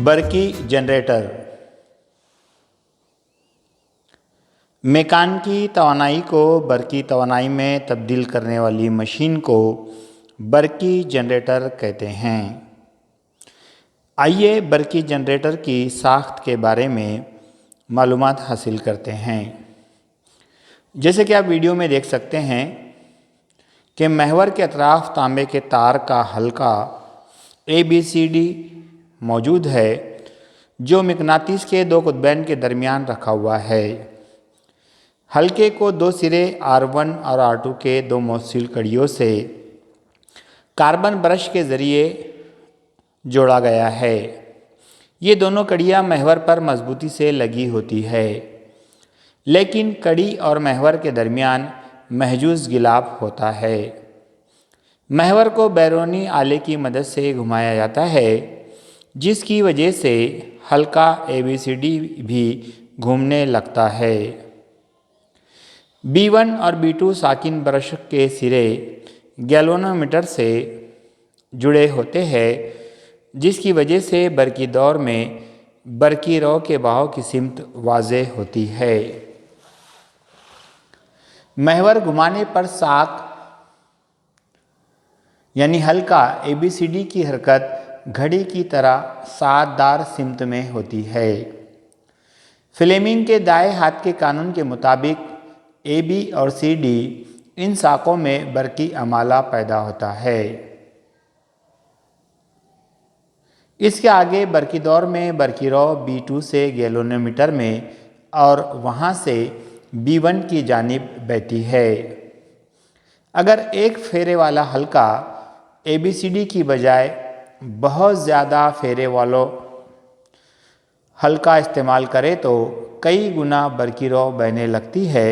برقی جنریٹر میکانیکی توانائی کو برقی توانائی میں تبدیل کرنے والی مشین کو برقی جنریٹر کہتے ہیں۔ آئیے برقی جنریٹر کی ساخت کے بارے میں معلومات حاصل کرتے ہیں۔ جیسے کہ آپ ویڈیو میں دیکھ سکتے ہیں کہ محور کے اطراف تانبے کے تار کا حلقہ ABCD موجود ہے جو مقناطیس کے دو قطبین کے درمیان رکھا ہوا ہے۔ حلقے کو دو سرے R1 اور R2 کے دو موصل کڑیوں سے کاربن برش کے ذریعے جوڑا گیا ہے۔ یہ دونوں کڑیاں محور پر مضبوطی سے لگی ہوتی ہے، لیکن کڑی اور محور کے درمیان محجوز غلاف ہوتا ہے۔ محور کو بیرونی آلے کی مدد سے گھمایا جاتا ہے، جس کی وجہ سے حلقہ ABCD بھی گھومنے لگتا ہے۔ B1 اور B2 ساکن برش کے سرے گیلونومیٹر سے جڑے ہوتے ہیں، جس کی وجہ سے برقی دور میں برقی رو کے بہاؤ کی سمت واضح ہوتی ہے۔ محور گھمانے پر ساک یعنی حلقہ ABCD کی حرکت گھڑی کی طرح ساعت دار سمت میں ہوتی ہے۔ فلیمنگ کے دائیں ہاتھ کے قانون کے مطابق AB اور CD ان ساکوں میں برقی امالہ پیدا ہوتا ہے۔ اس کے آگے برقی دور میں برقی رو B2 سے گیلونومیٹر میں اور وہاں سے B1 کی جانب بہتی ہے۔ اگر ایک پھیرے والا حلقہ ABCD کی بجائے بہت زیادہ پھیرے والا حلقہ استعمال کرے تو کئی گنا برقی رو بہنے لگتی ہے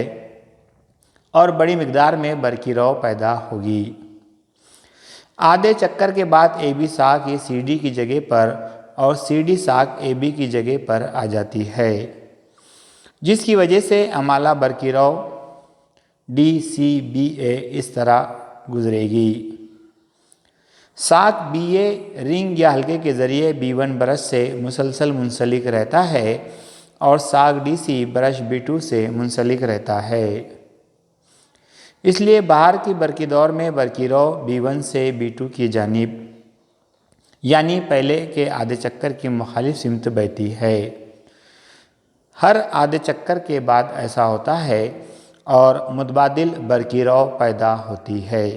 اور بڑی مقدار میں برقی رو پیدا ہوگی۔ آدھے چکر کے بعد AB ساک یہ CD کی جگہ پر اور CD ساک AB کی جگہ پر آ جاتی ہے، جس کی وجہ سے امالہ برقی رو DCBA اس طرح گزرے گی۔ ساک BA رنگ یا حلقے کے ذریعے B1 برش سے مسلسل منسلک رہتا ہے اور ساک DC برش B2 سے منسلک رہتا ہے۔ اس لیے باہر کی برقی دور میں برقی رو B1 سے B2 کی جانب یعنی پہلے کے آدھے چکر کی مخالف سمت بہتی ہے۔ ہر آدھے چکر کے بعد ایسا ہوتا ہے اور متبادل برقی رو پیدا ہوتی ہے۔